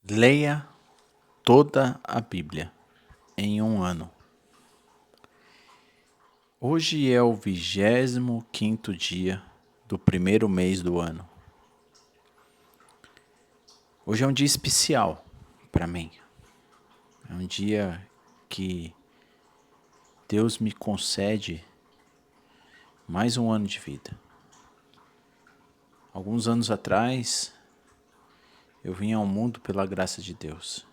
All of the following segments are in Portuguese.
Leia toda a Bíblia em um ano. Hoje é o 25º dia do primeiro mês do ano. Hoje é um dia especial para mim. É um dia que Deus me concede mais um ano de vida. Alguns anos atrás, eu vim ao mundo pela graça de Deus.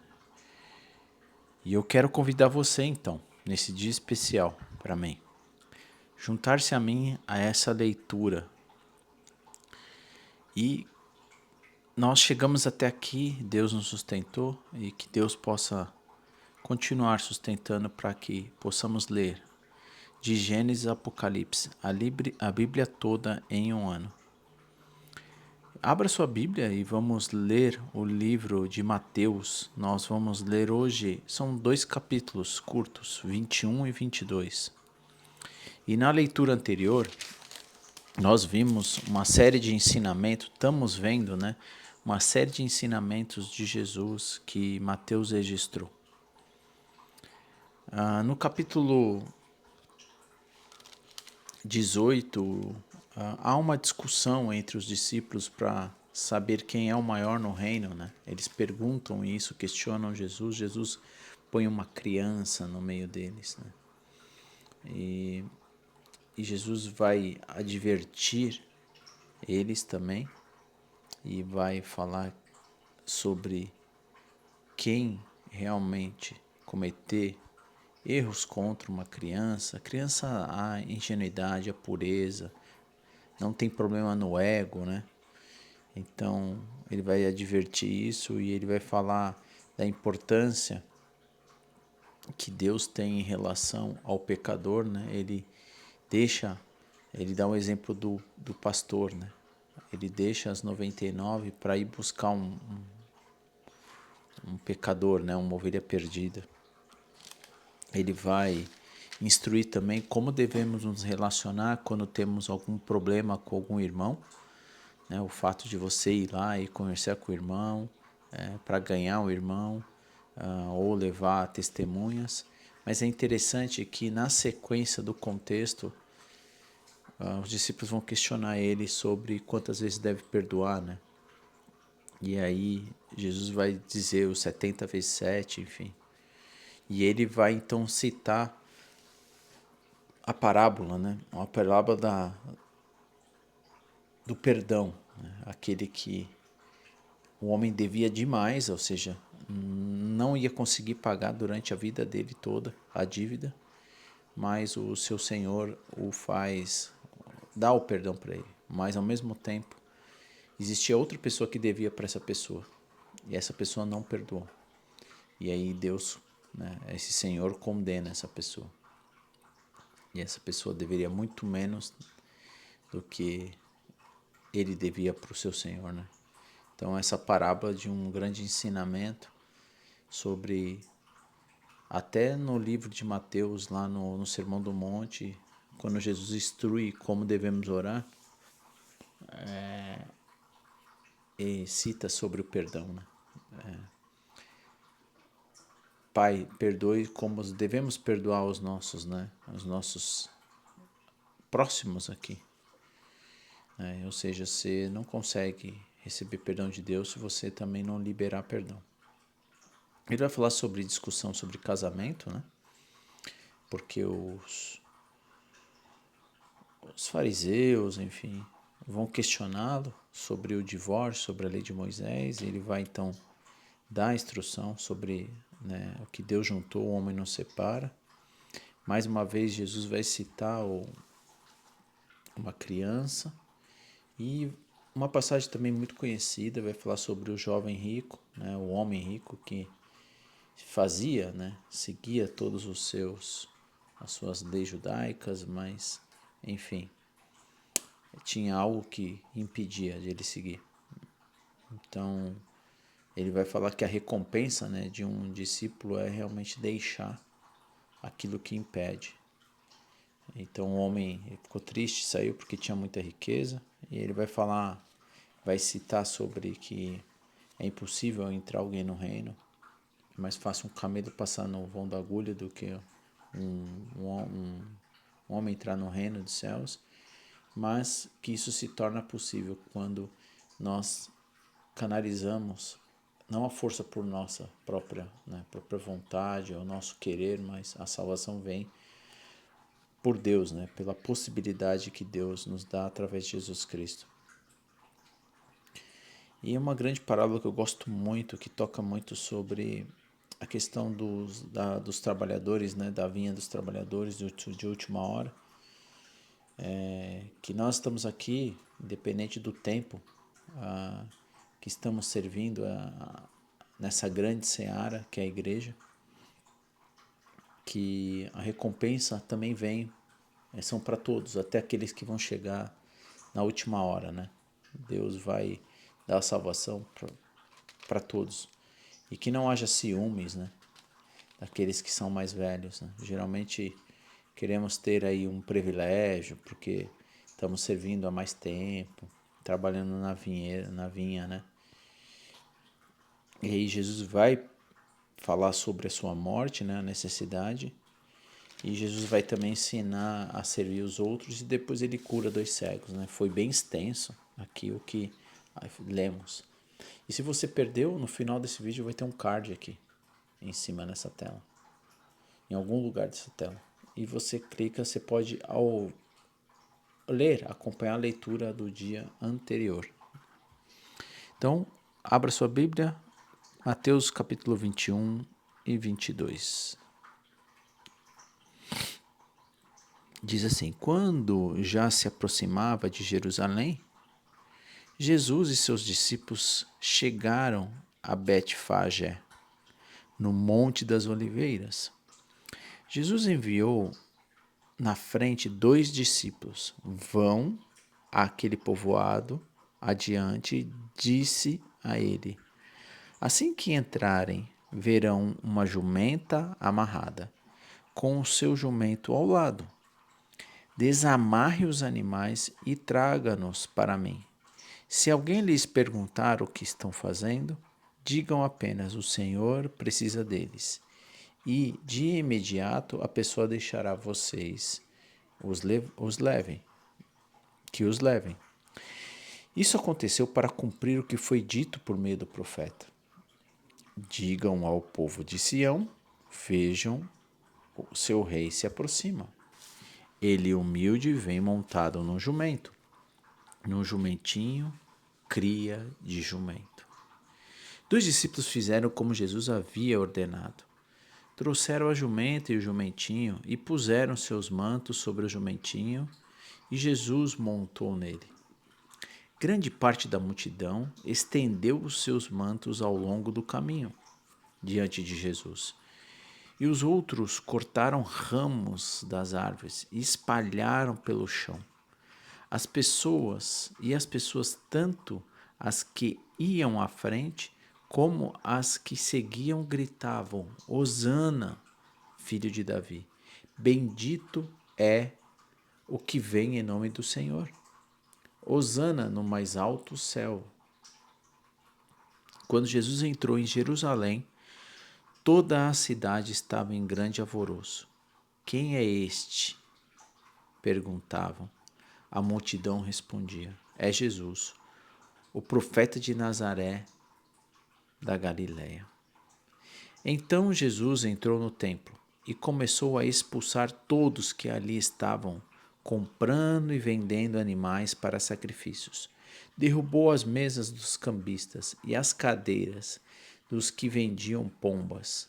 E eu quero convidar você então, nesse dia especial para mim, juntar-se a mim a essa leitura. E nós chegamos até aqui, Deus nos sustentou e que Deus possa continuar sustentando para que possamos ler de Gênesis a Apocalipse, a Bíblia toda em um ano. Abra sua Bíblia e vamos ler o livro de Mateus. Nós vamos ler hoje, são 2 capítulos curtos, 21 e 22. E na leitura anterior, nós vimos uma série de ensinamentos, estamos vendo, né? Uma série de ensinamentos de Jesus que Mateus registrou. No capítulo 18, há uma discussão entre os discípulos para saber quem é o maior no reino, né? Eles perguntam isso, questionam Jesus. Jesus põe uma criança no meio deles, né? E Jesus vai advertir eles também e vai falar sobre quem realmente cometer erros contra uma criança. A criança, a ingenuidade, a pureza, não tem problema no ego, né? Então ele vai advertir isso e ele vai falar da importância que Deus tem em relação ao pecador, né? Ele dá o exemplo do pastor, né? Ele deixa as 99 para ir buscar um pecador, né? Uma ovelha perdida. Ele vai instruir também como devemos nos relacionar quando temos algum problema com algum irmão, né? O fato de você ir lá e conversar com o irmão para ganhar o irmão ou levar testemunhas. Mas é interessante que na sequência do contexto, os discípulos vão questionar ele sobre quantas vezes deve perdoar, né? E aí Jesus vai dizer os 70 vezes 7, enfim. E ele vai então citar a parábola, né? Uma parábola do perdão, né? Aquele que o homem devia demais, ou seja, não ia conseguir pagar durante a vida dele toda a dívida, mas o seu Senhor dá o perdão para ele. Mas ao mesmo tempo, existia outra pessoa que devia para essa pessoa, e essa pessoa não perdoou. E aí Deus, né, esse Senhor condena essa pessoa. E essa pessoa deveria muito menos do que ele devia para o seu Senhor, né? Então essa parábola de um grande ensinamento sobre, até no livro de Mateus, lá no Sermão do Monte, quando Jesus instrui como devemos orar, e cita sobre o perdão, né? Pai, perdoe como devemos perdoar os nossos, né? Os nossos próximos aqui. Ou seja, você não consegue receber perdão de Deus se você também não liberar perdão. Ele vai falar sobre discussão sobre casamento, né? Porque os fariseus, enfim, vão questioná-lo sobre o divórcio, sobre a lei de Moisés. E ele vai então dar a instrução sobre, né, o que Deus juntou, o homem não separa. Mais uma vez, Jesus vai citar uma criança. E uma passagem também muito conhecida vai falar sobre o jovem rico, né, o homem rico que fazia, né, seguia todos as suas leis judaicas, mas enfim, tinha algo que impedia de ele seguir. Então ele vai falar que a recompensa, né, de um discípulo é realmente deixar aquilo que impede. Então o homem ficou triste, saiu porque tinha muita riqueza, e ele vai citar sobre que É impossível entrar alguém no reino. É mais fácil um camelo passar no vão da agulha do que um homem entrar no reino dos céus. Mas que isso se torna possível quando nós canalizamos não a força por nossa própria vontade ou nosso querer, mas a salvação vem por Deus, pela possibilidade que Deus nos dá através de Jesus Cristo. E é uma grande parábola que eu gosto muito, que toca muito sobre a questão dos trabalhadores, da vinha dos trabalhadores de última hora, que nós estamos aqui, independente do tempo que estamos servindo nessa grande seara que é a igreja, que a recompensa também vem, são para todos, até aqueles que vão chegar na última hora, Deus vai dar a salvação para todos. E que não haja ciúmes, daqueles que são mais velhos, Geralmente queremos ter aí um privilégio, porque estamos servindo há mais tempo, trabalhando na vinha, E aí Jesus vai falar sobre a sua morte, a necessidade, e Jesus vai também ensinar a servir os outros, e depois ele cura 2 cegos, Foi bem extenso aqui o que lemos. E se você perdeu, no final desse vídeo vai ter um card aqui, em cima nessa tela, em algum lugar dessa tela. E você clica, você pode, ao ler, acompanhar a leitura do dia anterior. Então, abra sua Bíblia, Mateus capítulo 21 e 22. Diz assim: quando já se aproximava de Jerusalém, Jesus e seus discípulos chegaram a Betfagé, no Monte das Oliveiras. Jesus enviou na frente 2 discípulos. Vão àquele povoado adiante, disse a ele: assim que entrarem, verão uma jumenta amarrada, com o seu jumento ao lado. Desamarre os animais e traga-nos para mim. Se alguém lhes perguntar o que estão fazendo, digam apenas: o Senhor precisa deles. E, de imediato, a pessoa deixará vocês os levem. Isso aconteceu para cumprir o que foi dito por meio do profeta. Digam ao povo de Sião: vejam, o seu rei se aproxima. Ele humilde vem montado num jumentinho, cria de jumento. 2 discípulos fizeram como Jesus havia ordenado. Trouxeram a jumenta e o jumentinho e puseram seus mantos sobre o jumentinho, e Jesus montou nele. Grande parte da multidão estendeu os seus mantos ao longo do caminho, diante de Jesus. E os outros cortaram ramos das árvores e espalharam pelo chão. As pessoas, tanto as que iam à frente, como as que seguiam, gritavam: Hosana, filho de Davi. Bendito é o que vem em nome do Senhor. Hosana no mais alto céu. Quando Jesus entrou em Jerusalém, toda a cidade estava em grande alvoroço. Quem é este? Perguntavam. A multidão respondia: é Jesus, o profeta de Nazaré da Galiléia. Então Jesus entrou no templo e começou a expulsar todos que ali estavam, comprando e vendendo animais para sacrifícios. Derrubou as mesas dos cambistas e as cadeiras dos que vendiam pombas,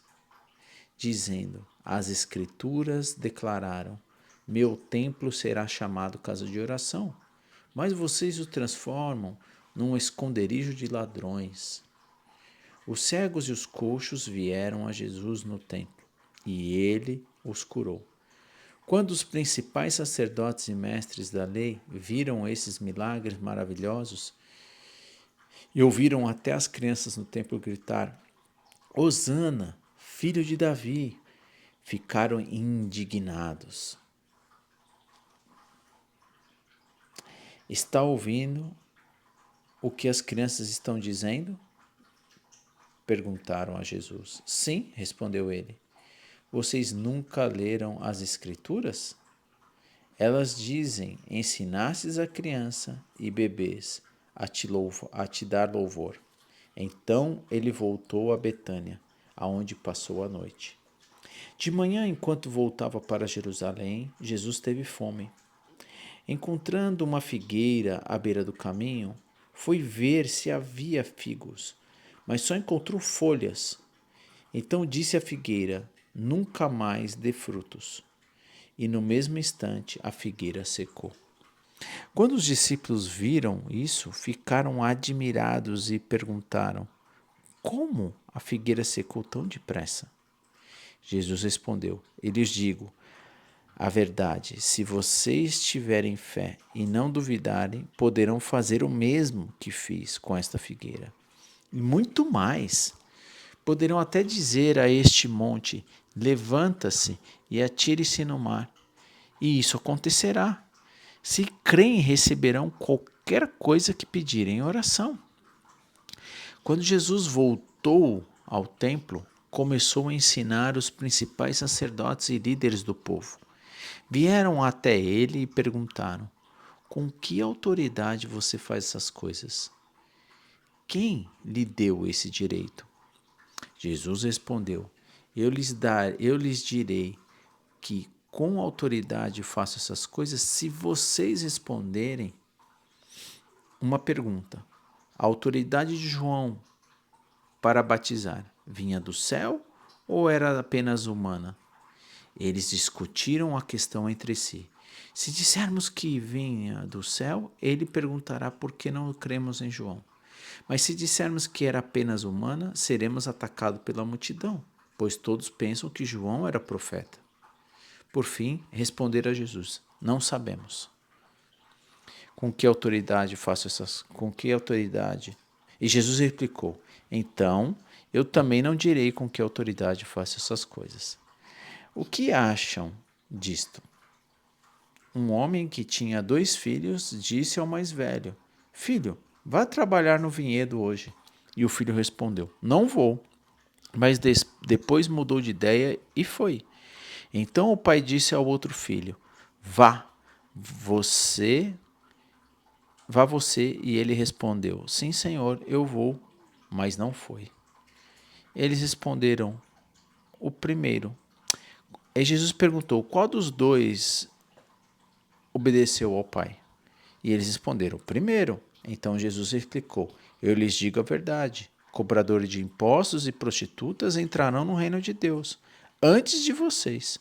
dizendo: as Escrituras declararam: meu templo será chamado casa de oração, mas vocês o transformam num esconderijo de ladrões. Os cegos e os coxos vieram a Jesus no templo, e ele os curou. Quando os principais sacerdotes e mestres da lei viram esses milagres maravilhosos e ouviram até as crianças no templo gritar: Hosana, filho de Davi, ficaram indignados. Está ouvindo o que as crianças estão dizendo? Perguntaram a Jesus. Sim, respondeu ele. Vocês nunca leram as Escrituras? Elas dizem: ensinastes a criança e bebês a te dar louvor. Então ele voltou a Betânia, aonde passou a noite. De manhã, enquanto voltava para Jerusalém, Jesus teve fome. Encontrando uma figueira à beira do caminho, foi ver se havia figos, mas só encontrou folhas. Então disse à figueira: nunca mais dê frutos. E no mesmo instante a figueira secou. Quando os discípulos viram isso, ficaram admirados e perguntaram: como a figueira secou tão depressa? Jesus respondeu: eu lhes digo a verdade, se vocês tiverem fé e não duvidarem, poderão fazer o mesmo que fiz com esta figueira. E muito mais. Poderão até dizer a este monte: levanta-se e atire-se no mar. E isso acontecerá. Se creem, receberão qualquer coisa que pedirem em oração. Quando Jesus voltou ao templo, começou a ensinar os principais sacerdotes e líderes do povo. Vieram até ele e perguntaram: com que autoridade você faz essas coisas? Quem lhe deu esse direito? Jesus respondeu: eu lhes direi que com autoridade faço essas coisas se vocês responderem uma pergunta. A autoridade de João para batizar vinha do céu ou era apenas humana? Eles discutiram a questão entre si. Se dissermos que vinha do céu, ele perguntará por que não cremos em João. Mas se dissermos que era apenas humana, seremos atacados pela multidão, pois todos pensam que João era profeta. Por fim, responderam a Jesus: não sabemos. Com que autoridade faço essas? Com que autoridade? E Jesus replicou: então, eu também não direi com que autoridade faço essas coisas. O que acham disto? Um homem que tinha 2 filhos disse ao mais velho: filho, vá trabalhar no vinhedo hoje. E o filho respondeu: não vou. Mas depois mudou de ideia e foi. Então o pai disse ao outro filho: vá, você, vá você. E ele respondeu: sim, senhor, eu vou. Mas não foi. Eles responderam: o primeiro. E Jesus perguntou: qual dos dois obedeceu ao pai? E eles responderam: o primeiro. Então Jesus explicou: eu lhes digo a verdade. Cobradores de impostos e prostitutas entrarão no reino de Deus antes de vocês.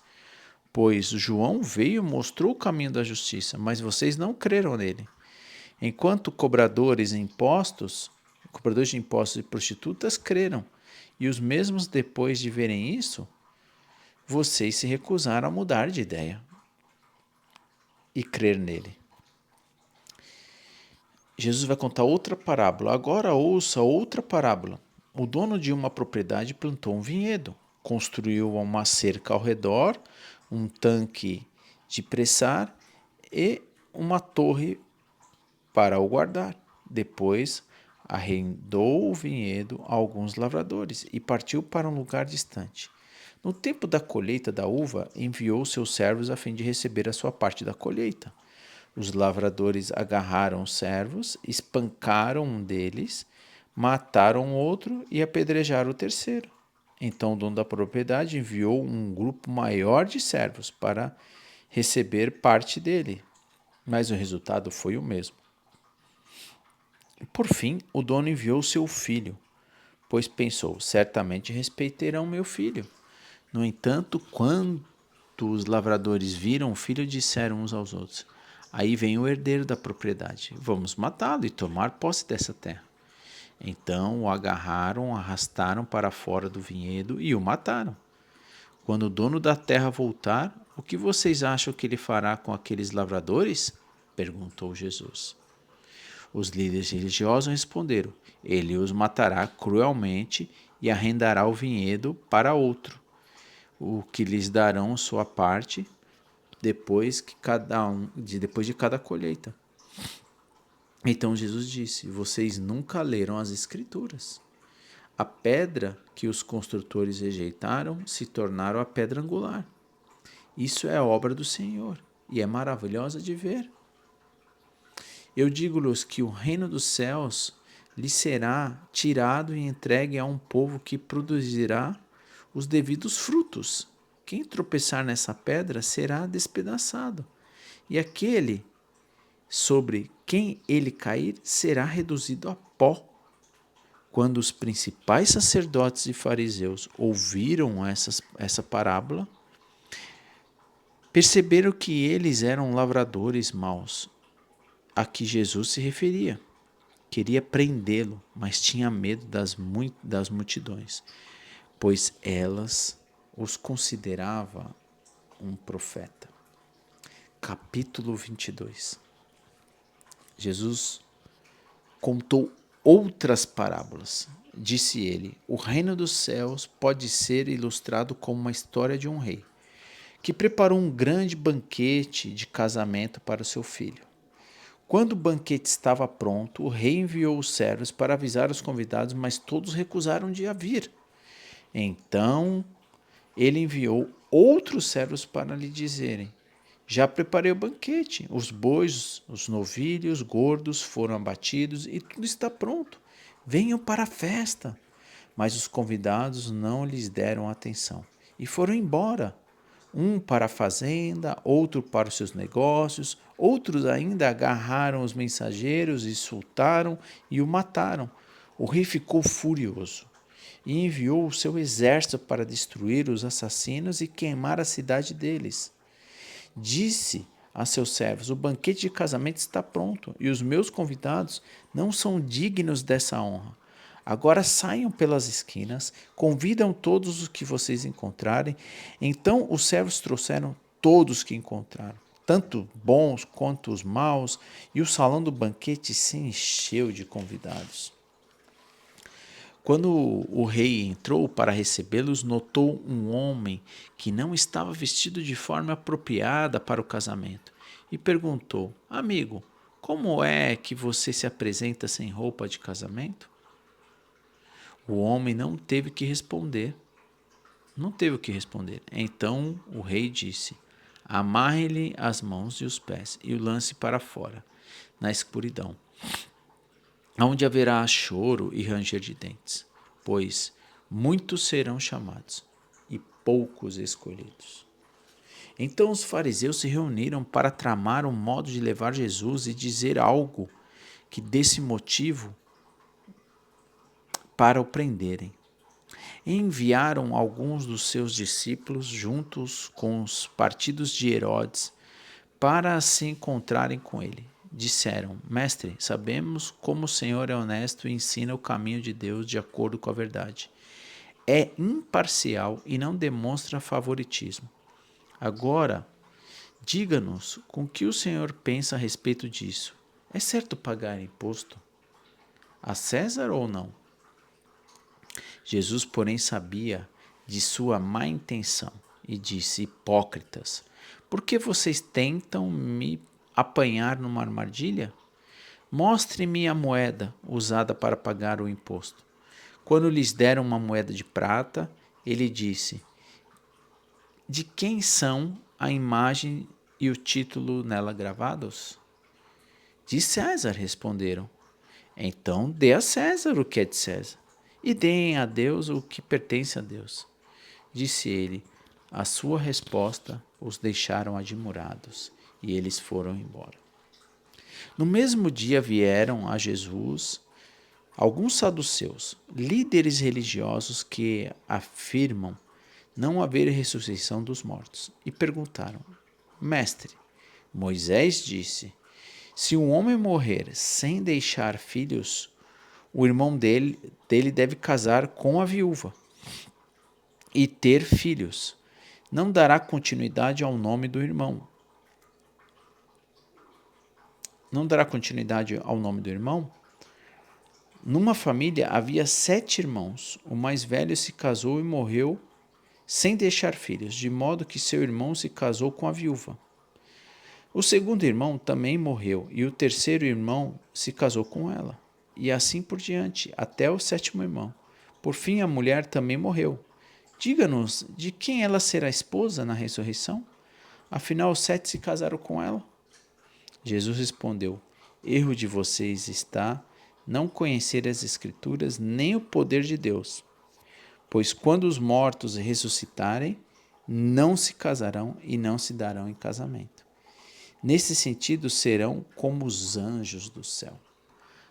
Pois João veio e mostrou o caminho da justiça, mas vocês não creram nele. Enquanto cobradores de impostos e prostitutas creram. E os mesmos depois de verem isso, vocês se recusaram a mudar de ideia e crer nele. Jesus vai contar outra parábola. Agora ouça outra parábola. O dono de uma propriedade plantou um vinhedo, construiu uma cerca ao redor, um tanque de pressar e uma torre para o guardar. Depois arrendou o vinhedo a alguns lavradores e partiu para um lugar distante. No tempo da colheita da uva, enviou seus servos a fim de receber a sua parte da colheita. Os lavradores agarraram os servos, espancaram um deles, mataram outro e apedrejaram o terceiro. Então o dono da propriedade enviou um grupo maior de servos para receber parte dele, mas o resultado foi o mesmo. Por fim, o dono enviou seu filho, pois pensou: certamente respeitarão meu filho. No entanto, quando os lavradores viram o filho, disseram uns aos outros: aí vem o herdeiro da propriedade, vamos matá-lo e tomar posse dessa terra. Então o agarraram, arrastaram para fora do vinhedo e o mataram. Quando o dono da terra voltar, o que vocês acham que ele fará com aqueles lavradores? Perguntou Jesus. Os líderes religiosos responderam: ele os matará cruelmente e arrendará o vinhedo para outro, o que lhes darão sua parte depois de cada colheita. Então Jesus disse: vocês nunca leram as Escrituras. a pedra que os construtores rejeitaram se tornaram a pedra angular. Isso é obra do Senhor e é maravilhosa de ver. Eu digo-lhes que o reino dos céus lhe será tirado e entregue a um povo que produzirá os devidos frutos. Quem tropeçar nessa pedra será despedaçado, e aquele sobre quem ele cair será reduzido a pó. Quando os principais sacerdotes e fariseus ouviram essa parábola, perceberam que eles eram lavradores maus a que Jesus se referia. Queria prendê-lo, mas tinha medo das multidões, pois elas os consideravam um profeta. Capítulo 22. Jesus contou outras parábolas. Disse ele: o reino dos céus pode ser ilustrado como uma história de um rei, que preparou um grande banquete de casamento para o seu filho. Quando o banquete estava pronto, o rei enviou os servos para avisar os convidados, mas todos recusaram de vir. Então ele enviou outros servos para lhe dizerem: já preparei o banquete, os bois, os novilhos gordos foram abatidos e tudo está pronto. Venham para a festa. Mas os convidados não lhes deram atenção e foram embora. Um para a fazenda, outro para os seus negócios, outros ainda agarraram os mensageiros, insultaram e o mataram. O rei ficou furioso e enviou o seu exército para destruir os assassinos e queimar a cidade deles. Disse a seus servos: o banquete de casamento está pronto e os meus convidados não são dignos dessa honra. Agora saiam pelas esquinas, convidam todos os que vocês encontrarem. Então os servos trouxeram todos que encontraram, tanto bons quanto os maus, e o salão do banquete se encheu de convidados. Quando o rei entrou para recebê-los, notou um homem que não estava vestido de forma apropriada para o casamento e perguntou: amigo, como é que você se apresenta sem roupa de casamento? O homem não teve o que responder. Então o rei disse: amarre-lhe as mãos e os pés e o lance para fora, na escuridão, onde haverá choro e ranger de dentes, pois muitos serão chamados e poucos escolhidos. Então os fariseus se reuniram para tramar um modo de levar Jesus e dizer algo que desse motivo para o prenderem. Enviaram alguns dos seus discípulos juntos com os partidos de Herodes para se encontrarem com ele. Disseram: Mestre, sabemos como o Senhor é honesto e ensina o caminho de Deus de acordo com a verdade. É imparcial e não demonstra favoritismo. Agora, diga-nos com que o Senhor pensa a respeito disso. É certo pagar imposto a César ou não? Jesus, porém, sabia de sua má intenção e disse: hipócritas, por que vocês tentam me apanhar numa armadilha? Mostre-me a moeda usada para pagar o imposto. Quando lhes deram uma moeda de prata, ele disse: de quem são a imagem e o título nela gravados? De César, responderam. Então dê a César o que é de César, e deem a Deus o que pertence a Deus. Disse ele. A sua resposta os deixaram admirados, e eles foram embora. No mesmo dia vieram a Jesus alguns saduceus, líderes religiosos que afirmam não haver ressurreição dos mortos, e perguntaram: Mestre, Moisés disse: se um homem morrer sem deixar filhos, o irmão dele deve casar com a viúva e ter filhos. Não dará continuidade ao nome do irmão. Numa família havia 7 irmãos. O mais velho se casou e morreu sem deixar filhos, de modo que seu irmão se casou com a viúva. O segundo irmão também morreu, e o terceiro irmão se casou com ela, e assim por diante, até o 7º irmão. Por fim, a mulher também morreu. Diga-nos, de quem ela será esposa na ressurreição? Afinal, os 7 se casaram com ela. Jesus respondeu: erro de vocês está não conhecer as Escrituras nem o poder de Deus. Pois quando os mortos ressuscitarem, não se casarão e não se darão em casamento. Nesse sentido, serão como os anjos do céu.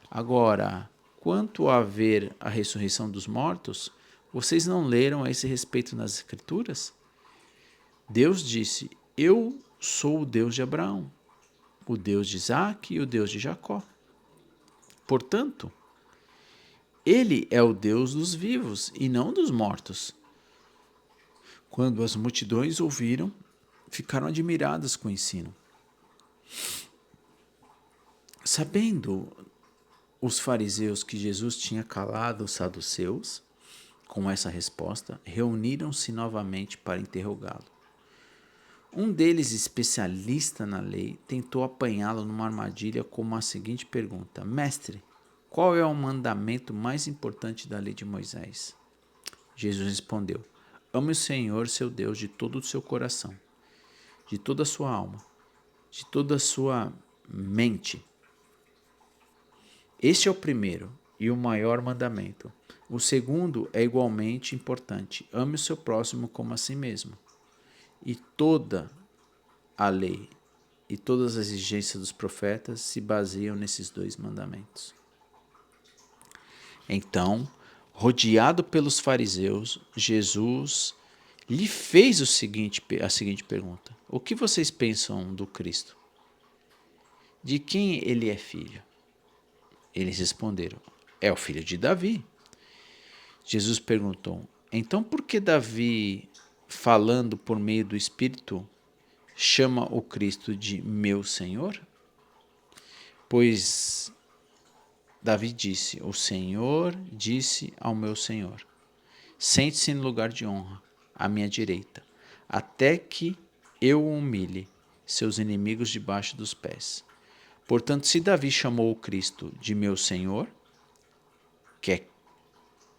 Agora, quanto a ver a ressurreição dos mortos, vocês não leram a esse respeito nas Escrituras? Deus disse: eu sou o Deus de Abraão, o Deus de Isaque e o Deus de Jacó. Portanto, ele é o Deus dos vivos e não dos mortos. Quando as multidões ouviram, ficaram admiradas com o ensino. Sabendo os fariseus que Jesus tinha calado os saduceus, com essa resposta, reuniram-se novamente para interrogá-lo. Um deles, especialista na lei, tentou apanhá-lo numa armadilha com a seguinte pergunta: Mestre, qual é o mandamento mais importante da lei de Moisés? Jesus respondeu: ame o Senhor, seu Deus, de todo o seu coração, de toda a sua alma, de toda a sua mente. Este é o primeiro e o maior mandamento. O segundo é igualmente importante: ame o seu próximo como a si mesmo. E toda a lei e todas as exigências dos profetas se baseiam nesses 2 mandamentos. Então, rodeado pelos fariseus, Jesus lhe fez a seguinte pergunta: o que vocês pensam do Cristo? De quem ele é filho? Eles responderam: é o filho de Davi. Jesus perguntou: então por que Davi, falando por meio do Espírito, chama o Cristo de meu Senhor? Pois Davi disse: o Senhor disse ao meu Senhor: sente-se no lugar de honra, à minha direita, até que eu o humilhe, seus inimigos debaixo dos pés. Portanto, se Davi chamou o Cristo de meu Senhor, que é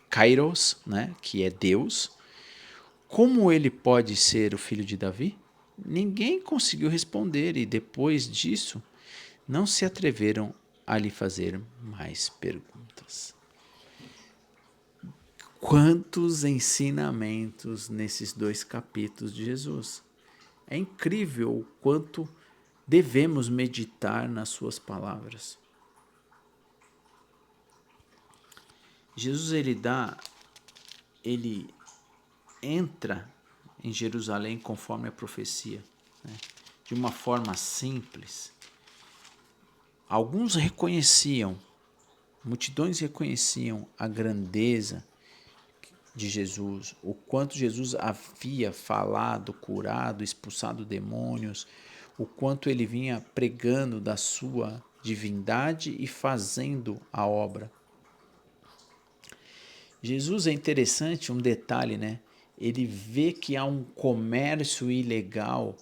Kairos, né, que é Deus, como ele pode ser o filho de Davi? Ninguém conseguiu responder e depois disso não se atreveram a lhe fazer mais perguntas. Quantos ensinamentos nesses 2 capítulos de Jesus! É incrível o quanto devemos meditar nas suas palavras. Jesus ele entra em Jerusalém conforme a profecia, né? De uma forma simples. Alguns multidões reconheciam a grandeza de Jesus, o quanto Jesus havia falado, curado, expulsado demônios, o quanto ele vinha pregando da sua divindade e fazendo a obra. Jesus é interessante, um detalhe, né? Ele vê que há um comércio ilegal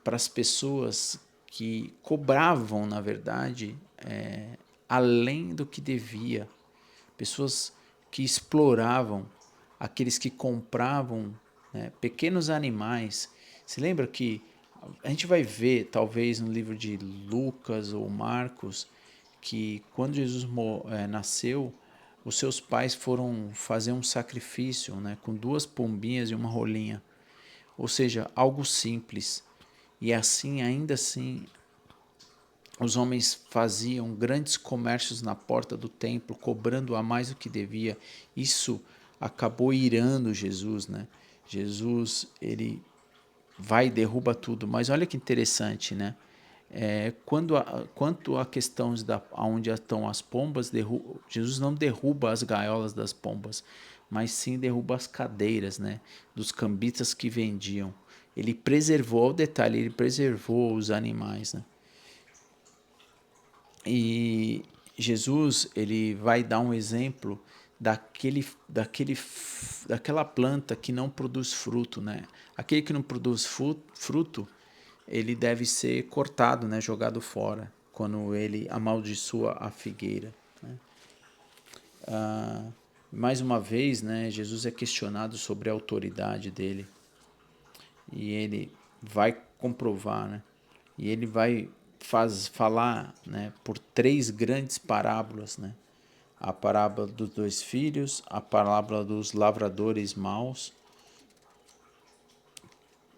para as pessoas que cobravam, na verdade, além do que devia. Pessoas que exploravam aqueles que compravam, né, pequenos animais. Se lembra que a gente vai ver, talvez no livro de Lucas ou Marcos, que quando Jesus nasceu, os seus pais foram fazer um sacrifício, né, com 2 pombinhas e uma rolinha. Ou seja, algo simples. E assim, ainda assim, os homens faziam grandes comércios na porta do templo, cobrando a mais do que devia. Isso acabou irando Jesus, né? Jesus, ele vai e derruba tudo. Mas olha que interessante, né? Quanto a questões onde estão as pombas, Jesus não derruba as gaiolas das pombas, mas sim derruba as cadeiras, né, dos cambistas que vendiam. Ele preservou, o detalhe, ele preservou os animais, né? E Jesus, ele vai dar um exemplo daquela planta que não produz fruto, né? Aquele que não produz fruto, ele deve ser cortado, né? Jogado fora, quando ele amaldiçoa a figueira, né? Mais uma vez, né, Jesus é questionado sobre a autoridade dele e ele vai comprovar, né? E ele vai falar, né, por 3 grandes parábolas, né? A parábola dos 2 filhos, a parábola dos lavradores maus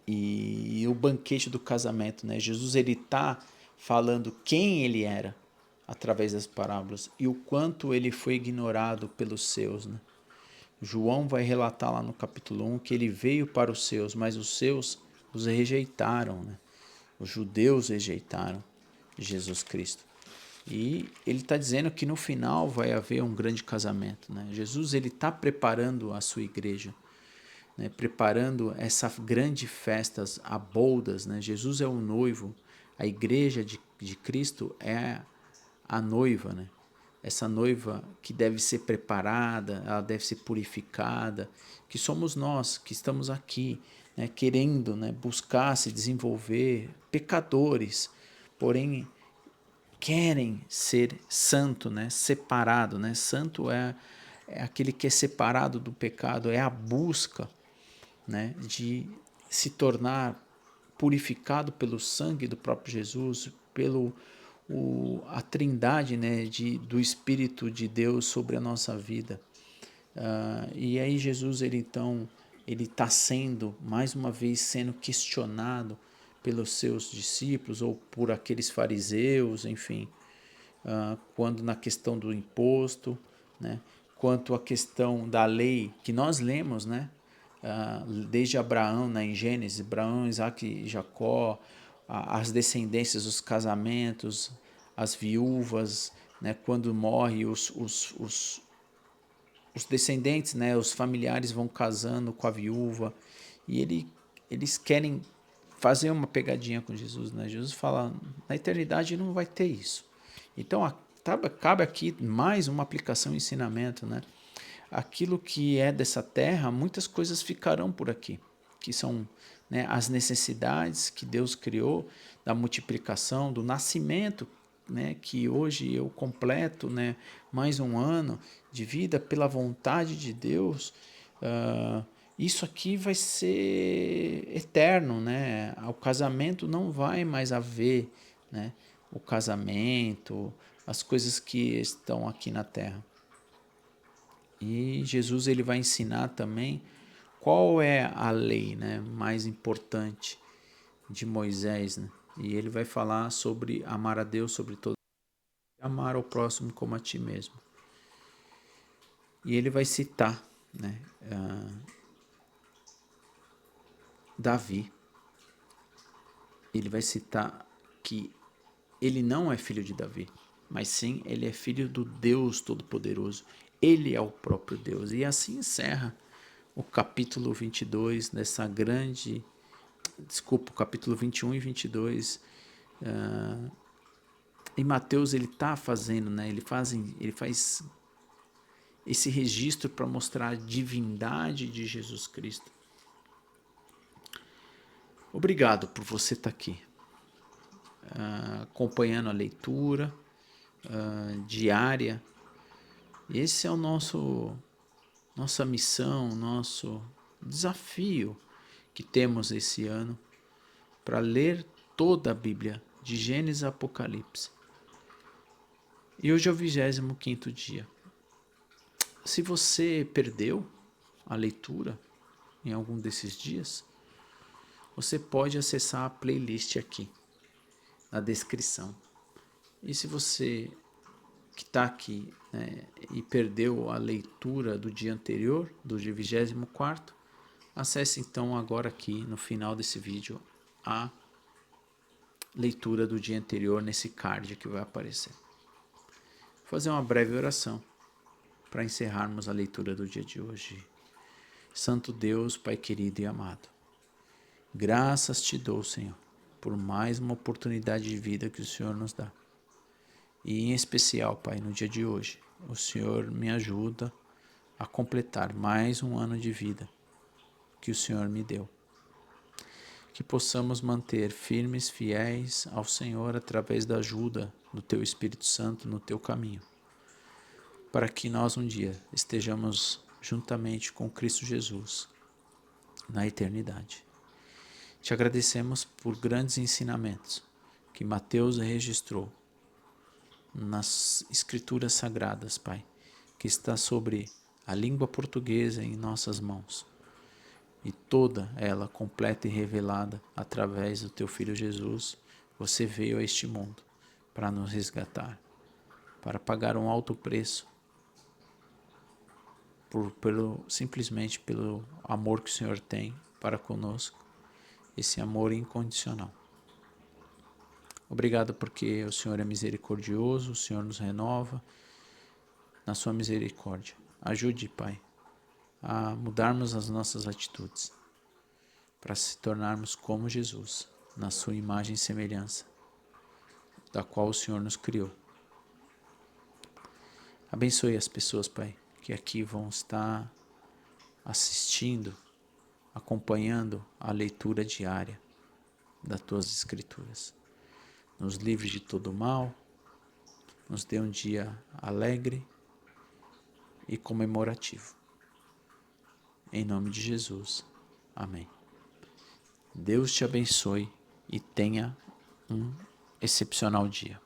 e o banquete do casamento, né? Jesus ele está falando quem ele era através das parábolas e o quanto ele foi ignorado pelos seus, né? João vai relatar lá no capítulo 1 que ele veio para os seus, mas os seus os rejeitaram, né? Os judeus rejeitaram Jesus Cristo. E ele está dizendo que no final vai haver um grande casamento, né? Jesus ele está preparando a sua igreja, né? Preparando essa grande festa, a bodas, né? Jesus é o noivo, a igreja de Cristo é a noiva, né? Essa noiva que deve ser preparada, ela deve ser purificada, que somos nós que estamos aqui, né, querendo, né, buscar se desenvolver, pecadores, porém querem ser santo, né, separado, né? Santo é aquele que é separado do pecado, é a busca, né, de se tornar purificado pelo sangue do próprio Jesus, pelo a trindade, né, do Espírito de Deus sobre a nossa vida. E aí Jesus, ele está sendo, mais uma vez, sendo questionado pelos seus discípulos ou por aqueles fariseus, enfim, quando na questão do imposto, né, quanto à questão da lei que nós lemos, né, desde Abraão, né, em Gênesis, Abraão, Isaac e Jacó, as descendências, os casamentos, as viúvas, né, quando morre os descendentes, né, os familiares vão casando com a viúva e eles querem fazer uma pegadinha com Jesus, né? Jesus fala, na eternidade não vai ter isso. Então cabe aqui mais uma aplicação e ensinamento, né? Aquilo que é dessa terra, muitas coisas ficarão por aqui, que são, né, as necessidades que Deus criou, da multiplicação, do nascimento, né, que hoje eu completo, né, mais um ano de vida pela vontade de Deus. Isso aqui vai ser eterno, né? O casamento não vai mais haver, né? O casamento, as coisas que estão aqui na terra. E Jesus ele vai ensinar também qual é a lei, né, mais importante de Moisés, né? E ele vai falar sobre amar a Deus sobre todo e amar ao próximo como a ti mesmo. E ele vai citar, né, Davi. Ele vai citar que ele não é filho de Davi, mas sim ele é filho do Deus Todo-Poderoso. Ele é o próprio Deus. E assim encerra o capítulo 22 dessa grande... Desculpa, o capítulo 21 e 22. E Mateus ele está fazendo, né? Ele faz esse registro para mostrar a divindade de Jesus Cristo. Obrigado por você estar aqui, acompanhando a leitura diária. Esse é o nossa missão, nosso desafio que temos esse ano para ler toda a Bíblia, de Gênesis a Apocalipse. E hoje é o 25º dia. Se você perdeu a leitura em algum desses dias, você pode acessar a playlist aqui na descrição. E se você que está aqui, né, e perdeu a leitura do dia anterior, do dia 24º, acesse então agora aqui no final desse vídeo a leitura do dia anterior nesse card que vai aparecer. Vou fazer uma breve oração para encerrarmos a leitura do dia de hoje. Santo Deus, Pai querido e amado, graças te dou, Senhor, por mais uma oportunidade de vida que o Senhor nos dá. E em especial, Pai, no dia de hoje, o Senhor me ajuda a completar mais um ano de vida que o Senhor me deu. Que possamos manter firmes, fiéis ao Senhor através da ajuda do Teu Espírito Santo no Teu caminho. para que nós um dia estejamos juntamente com Cristo Jesus na eternidade. Te agradecemos por grandes ensinamentos que Mateus registrou nas Escrituras Sagradas, Pai, que está sobre a língua portuguesa em nossas mãos, e toda ela completa e revelada através do Teu Filho Jesus. Você veio a este mundo para nos resgatar, para pagar um alto preço, simplesmente pelo amor que o Senhor tem para conosco, esse amor incondicional. Obrigado porque o Senhor é misericordioso, o Senhor nos renova na sua misericórdia. Ajude, Pai, a mudarmos as nossas atitudes para se tornarmos como Jesus, na sua imagem e semelhança, da qual o Senhor nos criou. Abençoe as pessoas, Pai, que aqui vão estar assistindo, acompanhando a leitura diária das Tuas Escrituras. Nos livre de todo mal, nos dê um dia alegre e comemorativo. Em nome de Jesus. Amém. Deus te abençoe e tenha um excepcional dia.